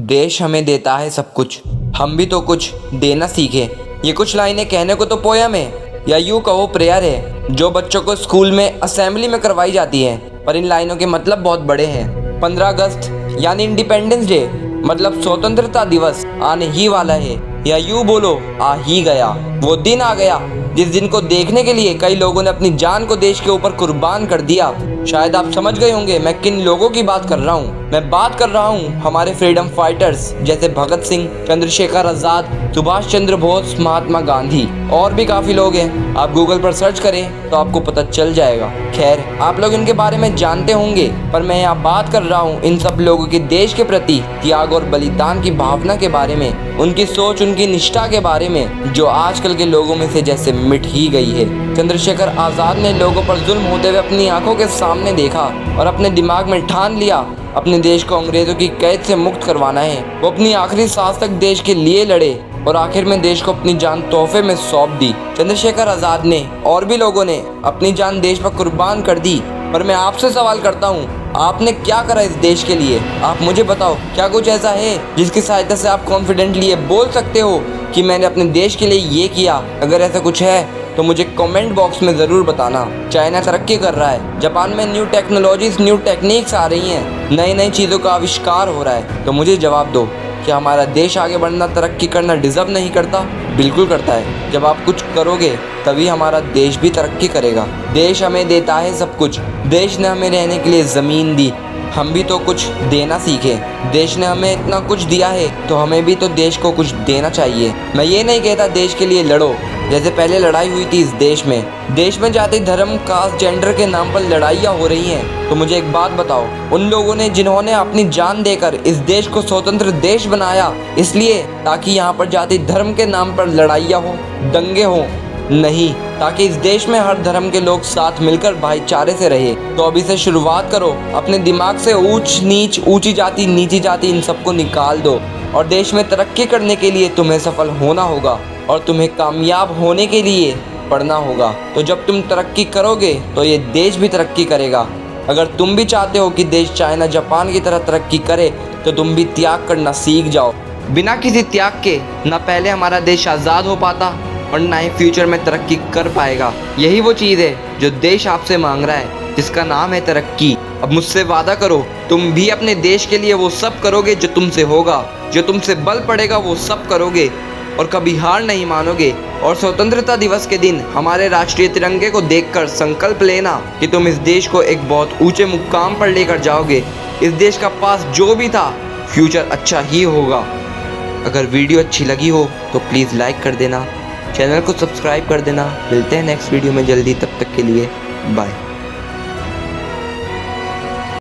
देश हमें देता है सब कुछ, हम भी तो कुछ देना सीखें। ये कुछ लाइनें कहने को तो पोयम है या यूँ कहो प्रेयर है जो बच्चों को स्कूल में असेंबली में करवाई जाती है, पर इन लाइनों के मतलब बहुत बड़े हैं। 15 अगस्त यानी इंडिपेंडेंस डे मतलब स्वतंत्रता दिवस आने ही वाला है, या यूँ बोलो आ ही गया। वो दिन आ गया जिस दिन को देखने के लिए कई लोगों ने अपनी जान को देश के ऊपर कुर्बान कर दिया। शायद आप समझ गए होंगे मैं किन लोगों की बात कर रहा हूँ। मैं बात कर रहा हूँ हमारे फ्रीडम फाइटर्स जैसे भगत सिंह, चंद्रशेखर आजाद, सुभाष चंद्र बोस, महात्मा गांधी और भी काफी लोग हैं। आप गूगल पर सर्च करें तो आपको पता चल जाएगा। खैर, आप लोग इनके बारे में जानते होंगे, पर मैं यहाँ बात कर रहा हूँ इन सब लोगों की देश के प्रति त्याग और बलिदान की भावना के बारे में, उनकी सोच, उनकी निष्ठा के बारे में, जो आजकल के लोगों में से जैसे मिट ही गई है। चंद्रशेखर आजाद ने लोगों पर जुल्म होते हुए अपनी आंखों के सामने देखा और अपने दिमाग में ठान लिया अपने देश को अंग्रेजों की कैद से मुक्त करवाना है। वो अपनी आखिरी सांस तक देश के लिए लड़े और आखिर में देश को अपनी जान तोहफे में सौंप दी। चंद्रशेखर आजाद ने और भी लोगों ने अपनी जान देश पर कुर्बान कर दी, पर मैं आपसे सवाल करता हूँ, आपने क्या करा इस देश के लिए? आप मुझे बताओ, क्या कुछ ऐसा है जिसकी सहायता से आप कॉन्फिडेंटली ये बोल सकते हो कि मैंने अपने देश के लिए ये किया? अगर ऐसा कुछ है तो मुझे कमेंट बॉक्स में ज़रूर बताना। चाइना तरक्की कर रहा है, जापान में न्यू टेक्नोलॉजीज, न्यू टेक्निक्स आ रही हैं, नई नई चीज़ों का आविष्कार हो रहा है, तो मुझे जवाब दो, क्या हमारा देश आगे बढ़ना, तरक्की करना डिज़र्व नहीं करता? बिल्कुल करता है। जब आप कुछ करोगे तभी हमारा देश भी तरक्की करेगा। देश हमें देता है सब कुछ, देश ने हमें रहने के लिए ज़मीन दी, हम भी तो कुछ देना सीखें। देश ने हमें इतना कुछ दिया है तो हमें भी तो देश को कुछ देना चाहिए। मैं ये नहीं कहता देश के लिए लड़ो, जैसे पहले लड़ाई हुई थी इस देश में जाति, धर्म, कास्ट, जेंडर के नाम पर लड़ाइयाँ हो रही हैं। तो मुझे एक बात बताओ, उन लोगों ने जिन्होंने अपनी जान देकर इस देश को स्वतंत्र देश बनाया, इसलिए ताकि यहाँ पर जाति धर्म के नाम पर लड़ाइयाँ हो, दंगे हो? नहीं, ताकि इस देश में हर धर्म के लोग साथ मिलकर भाईचारे से रहे। तो अभी से शुरुआत करो, अपने दिमाग से ऊंच नीच, ऊंची जाति, नीची जाति, इन सबको निकाल दो और देश में तरक्की करने के लिए तुम्हें सफल होना होगा और तुम्हें कामयाब होने के लिए पढ़ना होगा। तो जब तुम तरक्की करोगे तो ये देश भी तरक्की करेगा। अगर तुम भी चाहते हो कि देश चाइना, जापान की तरह तरक्की करे, तो तुम भी त्याग करना सीख जाओ। बिना किसी त्याग के न पहले हमारा देश आज़ाद हो पाता और ना ही फ्यूचर में तरक्की कर पाएगा। यही वो चीज़ है जो देश आपसे मांग रहा है, जिसका नाम है तरक्की। अब मुझसे वादा करो, तुम भी अपने देश के लिए वो सब करोगे जो तुमसे होगा, जो तुमसे बल पड़ेगा वो सब करोगे और कभी हार नहीं मानोगे। और स्वतंत्रता दिवस के दिन हमारे राष्ट्रीय तिरंगे को देखकर संकल्प लेना कि तुम इस देश को एक बहुत ऊंचे मुकाम पर लेकर जाओगे। इस देश का पास जो भी था, फ्यूचर अच्छा ही होगा। अगर वीडियो अच्छी लगी हो तो प्लीज़ लाइक कर देना, चैनल को सब्सक्राइब कर देना। मिलते हैं नेक्स्ट वीडियो में जल्दी, तब तक के लिए बाय।